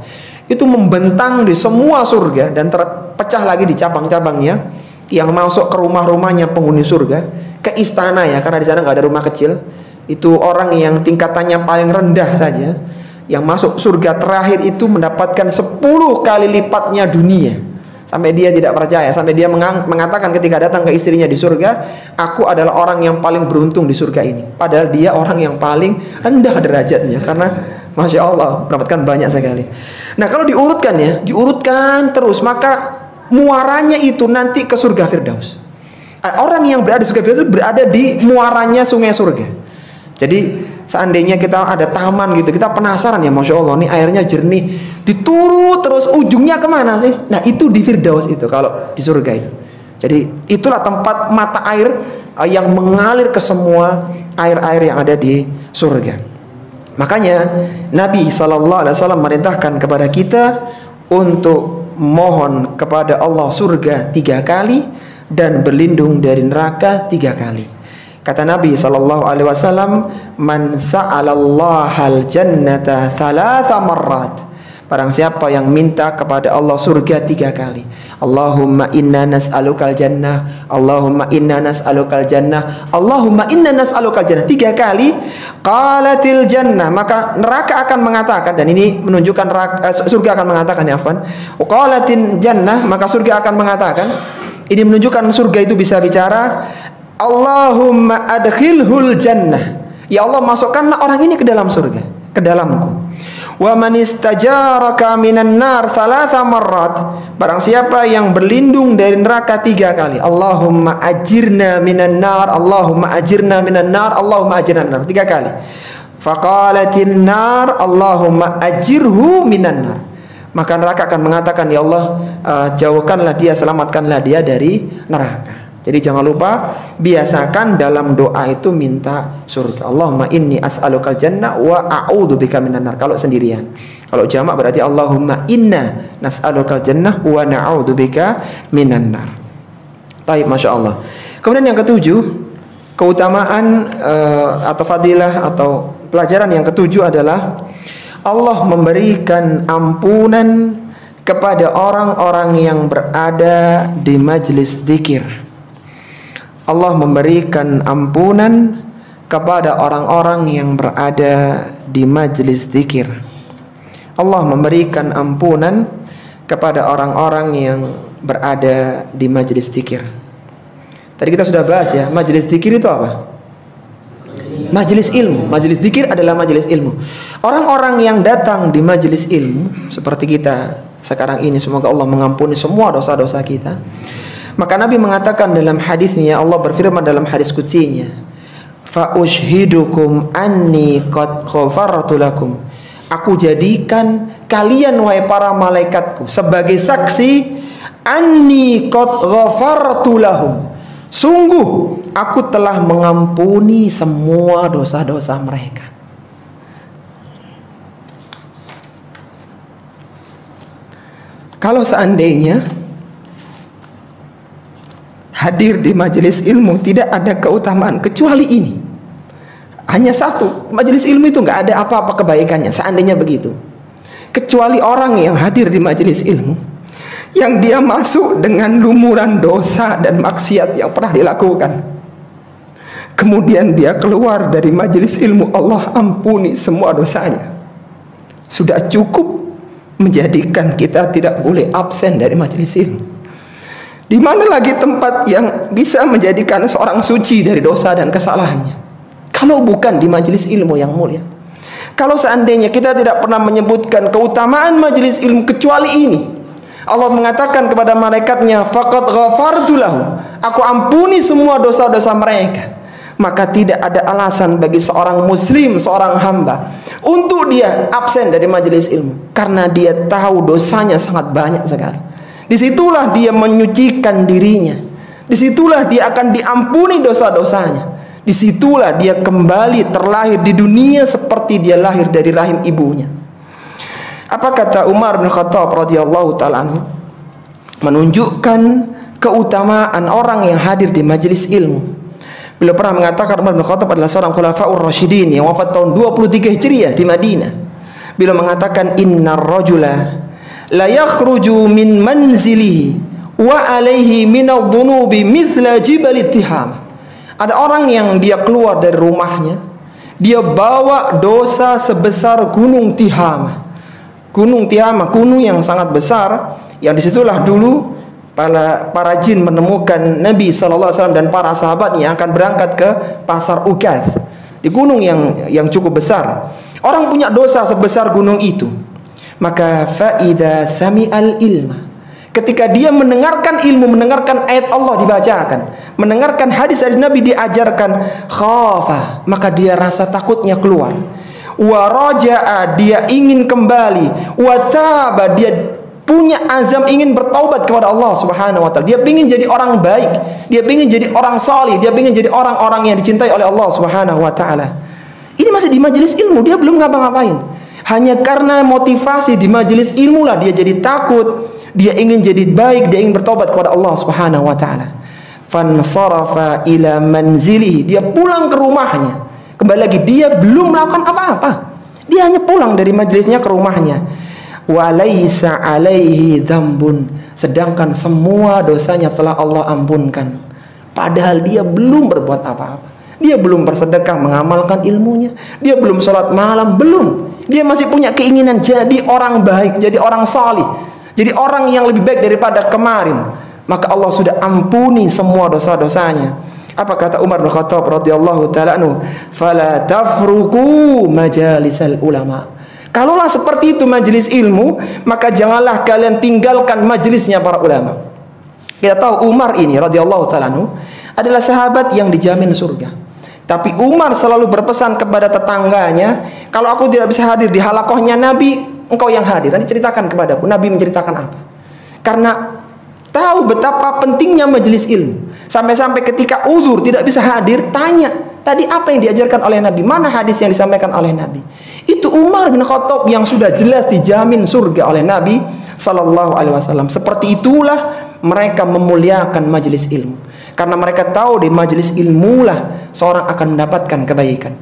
Speaker 1: Itu membentang di semua surga dan terpecah lagi di cabang-cabangnya, yang masuk ke rumah-rumahnya penghuni surga, ke istana ya, karena di sana nggak ada rumah kecil. Itu orang yang tingkatannya paling rendah saja, yang masuk surga terakhir itu mendapatkan 10 kali lipatnya dunia. Sampai dia tidak percaya, sampai dia mengatakan ketika datang ke istrinya di surga, aku adalah orang yang paling beruntung di surga ini. Padahal dia orang yang paling rendah derajatnya, karena Masya Allah mendapatkan banyak sekali. Nah kalau diurutkan ya, diurutkan terus, maka muaranya itu nanti ke surga Firdaus. Orang yang berada di surga Firdaus berada di muaranya sungai surga. Jadi seandainya kita ada taman gitu, kita penasaran ya, Masya Allah, ini airnya jernih, diturut terus ujungnya kemana sih? Nah itu di Firdaus itu, kalau di surga itu. Jadi itulah tempat mata air yang mengalir ke semua air-air yang ada di surga. Makanya Nabi SAW merintahkan kepada kita untuk mohon kepada Allah surga 3 kali dan berlindung dari neraka 3 kali. Kata Nabi SAW, man sa'alallahal jannata 3 marrat. Barang siapa yang minta kepada Allah surga 3 kali. Allahumma inna nas'alukal jannah, Allahumma inna nas'alukal jannah, Allahumma inna nas'alukal jannah 3 kali. Qalatil jannah, maka neraka akan mengatakan, dan ini menunjukkan surga akan mengatakan ya afwan. Qalatil jannah, maka surga akan mengatakan, ini menunjukkan surga itu bisa bicara, Allahumma adkhilhul jannah, ya Allah masukkanlah orang ini ke dalam surga, ke dalamku. Wa man istajaraka minan nar 3 marrat, barang siapa yang berlindung dari neraka 3 kali, Allahumma ajirna minan nar, Allahumma ajirna minan nar, Allahumma ajirna minan nar 3 kali. Faqalatin nar, Allahumma ajirhu minan nar, maka neraka akan mengatakan, ya Allah jauhkanlah dia, selamatkanlah dia dari neraka. Jadi jangan lupa biasakan dalam doa itu minta surga. Allahumma inni as'alukal jannah wa a'udzubika minan nar. Kalau sendirian. Kalau jamak berarti Allahumma inna nas'alukal jannah wa na'udzubika minan nar. Baik, Masya Allah. Kemudian yang ketujuh, keutamaan atau fadilah atau pelajaran yang ketujuh adalah Allah memberikan ampunan kepada orang-orang yang berada di majlis zikir. Allah memberikan ampunan kepada orang-orang yang berada di majlis zikir. Allah memberikan ampunan kepada orang-orang yang berada di majlis zikir. Tadi kita sudah bahas ya, majlis zikir itu apa? Majlis ilmu. Majlis zikir adalah majlis ilmu. Orang-orang yang datang di majlis ilmu seperti kita sekarang ini, semoga Allah mengampuni semua dosa-dosa kita. Maka Nabi mengatakan dalam hadisnya, Allah berfirman dalam hadis qudsinya, fa ushhidukum anni qad ghafartu lakum. Aku jadikan kalian wahai para malaikatku sebagai saksi, anni qad ghafartu lahum. Sungguh aku telah mengampuni semua dosa-dosa mereka. Kalau seandainya hadir di majelis ilmu tidak ada keutamaan kecuali ini, hanya satu, majelis ilmu itu nggak ada apa-apa kebaikannya seandainya begitu, kecuali orang yang hadir di majelis ilmu yang dia masuk dengan lumuran dosa dan maksiat yang pernah dilakukan. Kemudian dia keluar dari majelis ilmu, Allah ampuni semua dosanya. Sudah cukup menjadikan kita tidak boleh absen dari majelis ilmu. Di mana lagi tempat yang bisa menjadikan seorang suci dari dosa dan kesalahannya kalau bukan di majelis ilmu yang mulia? Kalau seandainya kita tidak pernah menyebutkan keutamaan majelis ilmu kecuali ini, Allah mengatakan kepada malaikatnya, faqad ghafartu lahum, aku ampuni semua dosa-dosa mereka. Maka tidak ada alasan bagi seorang muslim, seorang hamba untuk dia absen dari majelis ilmu, karena dia tahu dosanya sangat banyak sekali. Disitulah dia menyucikan dirinya, disitulah dia akan diampuni dosa-dosanya, disitulah dia kembali terlahir di dunia seperti dia lahir dari rahim ibunya. Apa kata Umar bin Khattab radhiyallahu ta'ala anhu? Menunjukkan keutamaan orang yang hadir di majelis ilmu. Beliau pernah mengatakan, Umar bin Khattab adalah seorang khulafaur rasyidin yang wafat tahun 23 Hijriah di Madinah. Beliau mengatakan, innar rajula la yakhruju min manzilihi wa alaihi minadh dhunubi mithla jibal Tihama. Ada orang yang dia keluar dari rumahnya, dia bawa dosa sebesar gunung Tihama. Gunung Tihama, gunung yang sangat besar, yang disitulah dulu para jin menemukan Nabi SAW dan para sahabatnya yang akan berangkat ke pasar Uqath, di gunung yang cukup besar. Orang punya dosa sebesar gunung itu. Maka faida sami'al ilma, ketika dia mendengarkan ilmu, mendengarkan ayat Allah dibacakan, mendengarkan hadis-hadis Nabi diajarkan, khafa, maka dia rasa takutnya keluar. Wa raja'a, dia ingin kembali. Wa taba, dia punya azam ingin bertaubat kepada Allah Subhanahu wa taala. Dia ingin jadi orang baik, dia ingin jadi orang salih, dia ingin jadi orang-orang yang dicintai oleh Allah Subhanahu wa taala. Ini masih di majelis ilmu, dia belum ngapa-ngapain. Hanya karena motivasi di majelis ilmu lah dia jadi takut, dia ingin jadi baik, dia ingin bertaubat kepada Allah Subhanahu wa taala. Fansarafa ila manzilihi, dia pulang ke rumahnya. Kembali lagi, dia belum melakukan apa-apa. Dia hanya pulang dari majelisnya ke rumahnya. Walaysa alaihi dzambun, sedangkan semua dosanya telah Allah ampunkan. Padahal dia belum berbuat apa-apa. Dia belum bersedekah mengamalkan ilmunya, dia belum sholat malam, belum. Dia masih punya keinginan jadi orang baik, jadi orang salih, jadi orang yang lebih baik daripada kemarin. Maka Allah sudah ampuni semua dosa-dosanya. Apa kata Umar bin Khattab radhiyallahu ta'ala anhu? Fala tafruqu majalisal ulama. Kalaulah seperti itu majelis ilmu, maka janganlah kalian tinggalkan majelisnya para ulama. Kita tahu Umar ini radhiyallahu ta'ala anhu adalah sahabat yang dijamin surga. Tapi Umar selalu berpesan kepada tetangganya, kalau aku tidak bisa hadir di halakohnya Nabi, engkau yang hadir. Nanti ceritakan kepadaku, Nabi menceritakan apa. Karena tahu betapa pentingnya majelis ilmu. Sampai-sampai ketika uzur tidak bisa hadir, tanya, tadi apa yang diajarkan oleh Nabi? Mana hadis yang disampaikan oleh Nabi? Itu Umar bin Khattab yang sudah jelas dijamin surga oleh Nabi sallallahu alaihi wasallam. Seperti itulah mereka memuliakan majelis ilmu. Karena mereka tahu di majelis ilmu lah seorang akan mendapatkan kebaikan.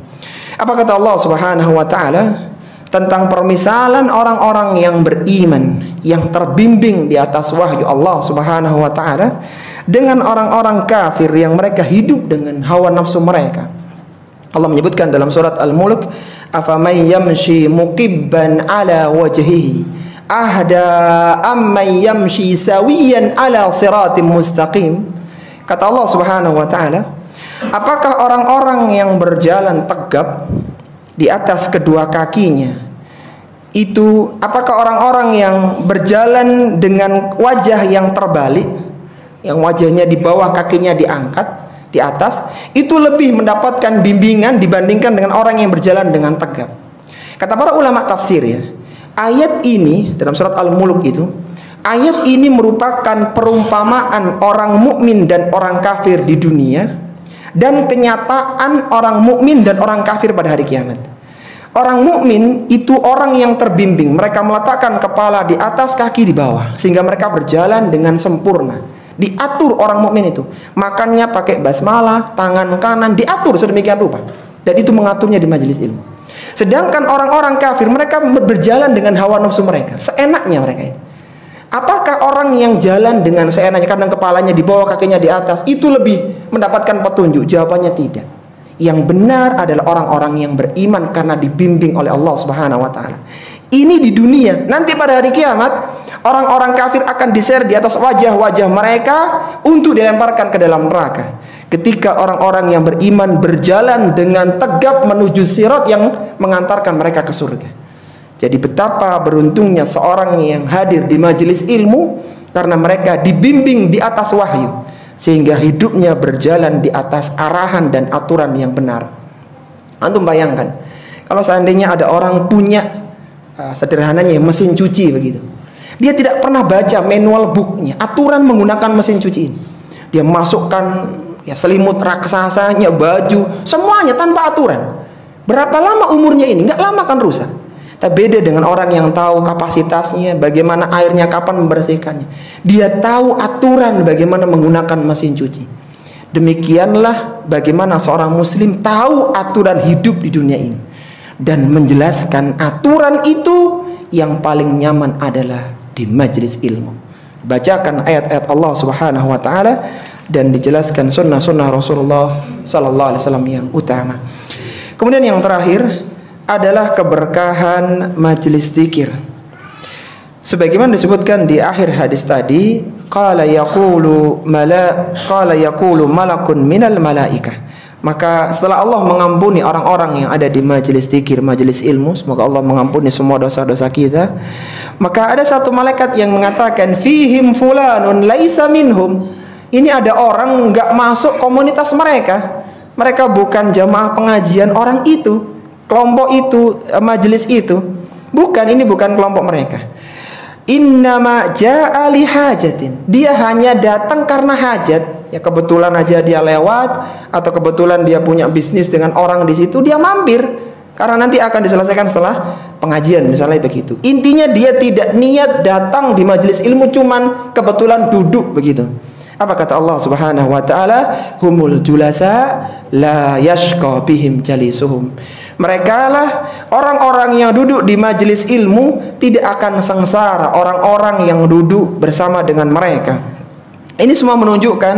Speaker 1: Apa kata Allah Subhanahu wa taala tentang permisalan orang-orang yang beriman, yang terbimbing di atas wahyu Allah Subhanahu wa taala dengan orang-orang kafir yang mereka hidup dengan hawa nafsu mereka. Allah menyebutkan dalam surat Al-Mulk, afaman yamshi muqibban ala wajhihi ahda amman yamshi sawiyan ala siratim mustaqim. Kata Allah Subhanahu wa taala, apakah orang-orang yang berjalan tegap di atas kedua kakinya itu, apakah orang-orang yang berjalan dengan wajah yang terbalik, yang wajahnya di bawah, kakinya diangkat di atas, itu lebih mendapatkan bimbingan dibandingkan dengan orang yang berjalan dengan tegap? Kata para ulama tafsir ya, ayat ini dalam surat Al-Mulk itu, ayat ini merupakan perumpamaan orang mukmin dan orang kafir di dunia dan kenyataan orang mukmin dan orang kafir pada hari kiamat. Orang mukmin itu orang yang terbimbing, mereka meletakkan kepala di atas, kaki di bawah, sehingga mereka berjalan dengan sempurna. Diatur orang mukmin itu, makannya pakai basmalah, tangan kanan diatur sedemikian rupa, dan itu mengaturnya di majelis ilmu. Sedangkan orang-orang kafir, mereka berjalan dengan hawa nafsu mereka, seenaknya mereka ini. Apakah orang yang jalan dengan seenaknya, kadang kepalanya di bawah, kakinya di atas, itu lebih mendapatkan petunjuk? Jawabannya tidak. Yang benar adalah orang-orang yang beriman karena dibimbing oleh Allah Subhanahu wa taala. Ini di dunia. Nanti pada hari kiamat, orang-orang kafir akan diseret di atas wajah-wajah mereka untuk dilemparkan ke dalam neraka. Ketika orang-orang yang beriman berjalan dengan tegap menuju sirat yang mengantarkan mereka ke surga. Jadi betapa beruntungnya seorang yang hadir di majelis ilmu karena mereka dibimbing di atas wahyu, sehingga hidupnya berjalan di atas arahan dan aturan yang benar. Antum bayangkan, kalau seandainya ada orang punya sederhananya mesin cuci begitu, dia tidak pernah baca manual booknya, aturan menggunakan mesin cuci ini. Dia masukkan ya selimut raksasanya, baju, semuanya tanpa aturan. Berapa lama umurnya ini? Nggak lama kan rusak. Tapi beda dengan orang yang tahu kapasitasnya, bagaimana airnya, kapan membersihkannya. Dia tahu aturan bagaimana menggunakan mesin cuci. Demikianlah bagaimana seorang muslim tahu aturan hidup di dunia ini dan menjelaskan aturan itu yang paling nyaman adalah di majelis ilmu. Bacakan ayat-ayat Allah Subhanahu wa taala dan dijelaskan sunnah-sunnah Rasulullah sallallahu alaihi wasallam yang utama. Kemudian yang terakhir adalah keberkahan majelis zikir. Sebagaimana disebutkan di akhir hadis tadi, qala yaqulu malakun minal malaikah. Maka setelah Allah mengampuni orang-orang yang ada di majelis zikir, majelis ilmu, semoga Allah mengampuni semua dosa-dosa kita, maka ada satu malaikat yang mengatakan fihim fulanun laisa minhum. Ini ada orang enggak masuk komunitas mereka. Mereka bukan jamaah pengajian orang itu, kelompok itu, majelis itu. Bukan, ini bukan kelompok mereka. Innama ja'a li hajatin. Dia hanya datang karena hajat. Ya kebetulan aja dia lewat, atau kebetulan dia punya bisnis dengan orang di situ, dia mampir karena nanti akan diselesaikan setelah pengajian, misalnya begitu. Intinya dia tidak niat datang di majelis ilmu, cuman kebetulan duduk begitu. Apa kata Allah Subhanahu wa taala? Humul julasa la yashqa bihim jalisuhum. Mereka lah orang-orang yang duduk di majelis ilmu, tidak akan sengsara orang-orang yang duduk bersama dengan mereka. Ini semua menunjukkan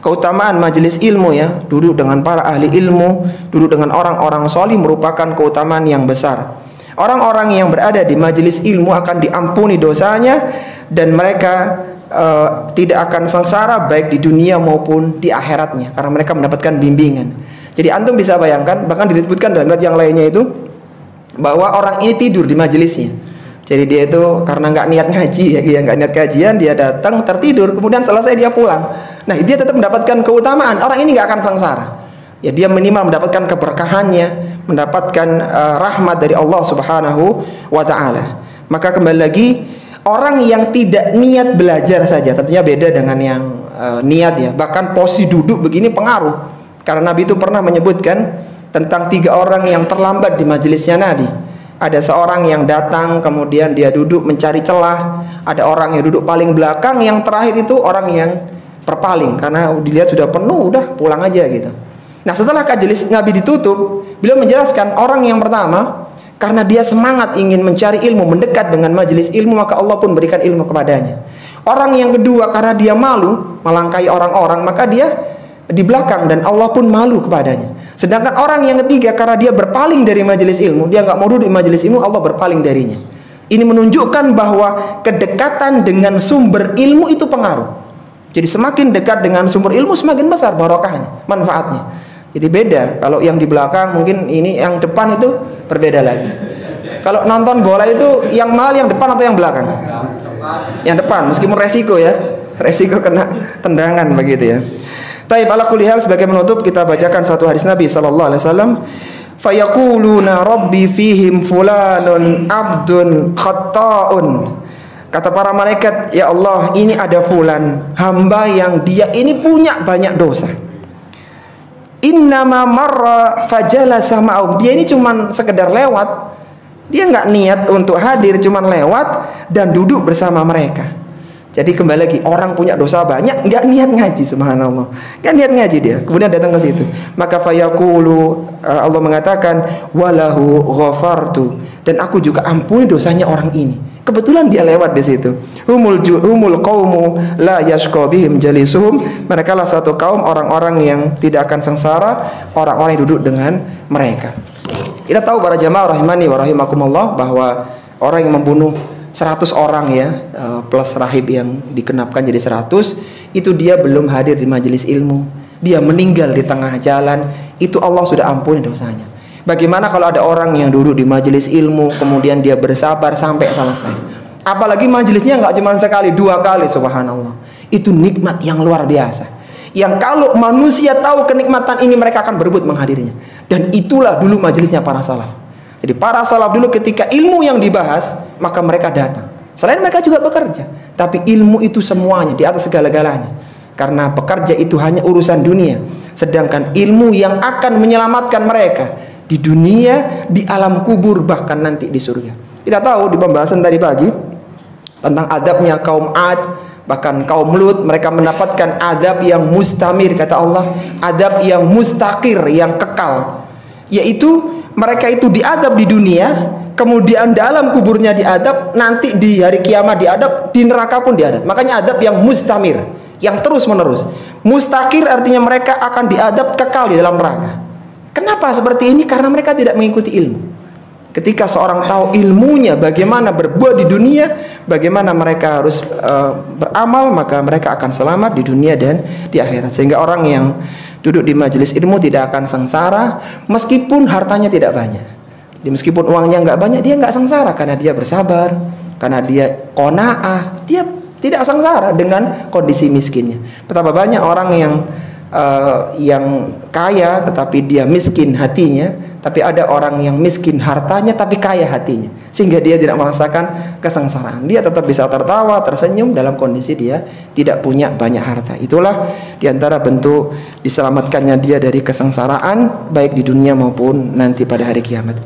Speaker 1: keutamaan majelis ilmu ya. Duduk dengan para ahli ilmu, duduk dengan orang-orang solih merupakan keutamaan yang besar. Orang-orang yang berada di majelis ilmu akan diampuni dosanya, dan mereka tidak akan sengsara baik di dunia maupun di akhiratnya, karena mereka mendapatkan bimbingan. Jadi antum bisa bayangkan, bahkan disebutkan dalam ayat yang lainnya itu, bahwa orang ini tidur di majelisnya. Jadi dia itu karena nggak niat ngaji ya, nggak niat kajian, dia datang tertidur, kemudian selesai dia pulang. Nah dia tetap mendapatkan keutamaan. Orang ini nggak akan sengsara. Ya dia minimal mendapatkan keberkahannya, mendapatkan rahmat dari Allah Subhanahu wa taala. Maka kembali lagi, orang yang tidak niat belajar saja tentunya beda dengan yang niat ya. Bahkan posisi duduk begini pengaruh. Karena Nabi itu pernah menyebutkan tentang 3 orang yang terlambat di majelisnya Nabi. Ada seorang yang datang kemudian dia duduk mencari celah. Ada orang yang duduk paling belakang. Yang terakhir itu orang yang berpaling karena dilihat sudah penuh, udah pulang aja gitu. Nah setelah majelis Nabi ditutup, beliau menjelaskan orang yang pertama karena dia semangat ingin mencari ilmu, mendekat dengan majelis ilmu, maka Allah pun berikan ilmu kepadanya. Orang yang kedua karena dia malu melangkai orang-orang, maka dia di belakang dan Allah pun malu kepadanya. Sedangkan orang yang ketiga karena dia berpaling dari majelis ilmu, dia nggak mau duduk di majelis ilmu, Allah berpaling darinya. Ini menunjukkan bahwa kedekatan dengan sumber ilmu itu pengaruh. Jadi semakin dekat dengan sumber ilmu, semakin besar barokahnya, manfaatnya. Jadi beda kalau yang di belakang, mungkin ini yang depan itu berbeda lagi. Kalau nonton bola itu yang mahal yang depan atau yang belakang? Yang depan, meskipun resiko ya, resiko kena tendangan begitu ya. Taib ala kulli hal, sebagai menutup kita bacakan satu hadis Nabi sallallahu alaihi wasallam. Fayaquluna rabbi fihim fulanun abdun khatta'un. Kata para malaikat, ya Allah, ini ada fulan, hamba yang dia ini punya banyak dosa. Innama marra fajalasa ma'um. Dia ini cuman sekedar lewat. Dia nggak niat untuk hadir, cuman lewat dan duduk bersama mereka. Jadi kembali lagi, orang punya dosa banyak nggak niat ngaji, subhanallah, nggak niat ngaji dia, kemudian datang ke situ, maka fayaqulu, Allah mengatakan walahu ghafartu, dan aku juga ampuni dosanya orang ini. Kebetulan dia lewat di situ. Humul qaumu la yashqa bihim jalisuhum, mereka lah satu kaum orang-orang yang tidak akan sengsara orang-orang yang duduk dengan mereka. Kita tahu para jamaah rahimani wa rahimakumullah bahwa orang yang membunuh 100 orang ya, plus rahib yang dikenapkan jadi 100, itu dia belum hadir di majelis ilmu, dia meninggal di tengah jalan, itu Allah sudah ampuni dosanya. Bagaimana kalau ada orang yang duduk di majelis ilmu kemudian dia bersabar sampai selesai, apalagi majelisnya nggak cuma sekali, 2 kali, subhanallah, itu nikmat yang luar biasa, yang kalau manusia tahu kenikmatan ini mereka akan berebut menghadirinya. Dan itulah dulu majelisnya para salaf. Jadi para salaf dulu ketika ilmu yang dibahas, maka mereka datang. Selain mereka juga bekerja, tapi ilmu itu semuanya di atas segala-galanya. Karena pekerja itu hanya urusan dunia, sedangkan ilmu yang akan menyelamatkan mereka di dunia, di alam kubur, bahkan nanti di surga. Kita tahu di pembahasan tadi pagi tentang adabnya kaum Ad, bahkan kaum Lut, mereka mendapatkan adab yang mustamir, kata Allah, adab yang mustaqir, yang kekal, yaitu mereka itu diadab di dunia, kemudian dalam kuburnya diadab, nanti di hari kiamat diadab, di neraka pun diadab. Makanya adab yang mustamir, yang terus menerus. Mustakir artinya mereka akan diadab kekal di dalam neraka. Kenapa seperti ini? Karena mereka tidak mengikuti ilmu. Ketika seorang tahu ilmunya bagaimana berbuat di dunia, bagaimana mereka harus beramal, maka mereka akan selamat di dunia dan di akhirat. Sehingga orang yang duduk di majelis ilmu tidak akan sengsara meskipun hartanya tidak banyak. Jadi meskipun uangnya nggak banyak, dia nggak sengsara karena dia bersabar, karena dia qanaah, dia tidak sengsara dengan kondisi miskinnya. Betapa banyak orang yang kaya tetapi dia miskin hatinya, tapi ada orang yang miskin hartanya tapi kaya hatinya, sehingga dia tidak merasakan kesengsaraan. Dia tetap bisa tertawa, tersenyum dalam kondisi dia tidak punya banyak harta. Itulah diantara bentuk diselamatkannya dia dari kesengsaraan baik di dunia maupun nanti pada hari kiamat.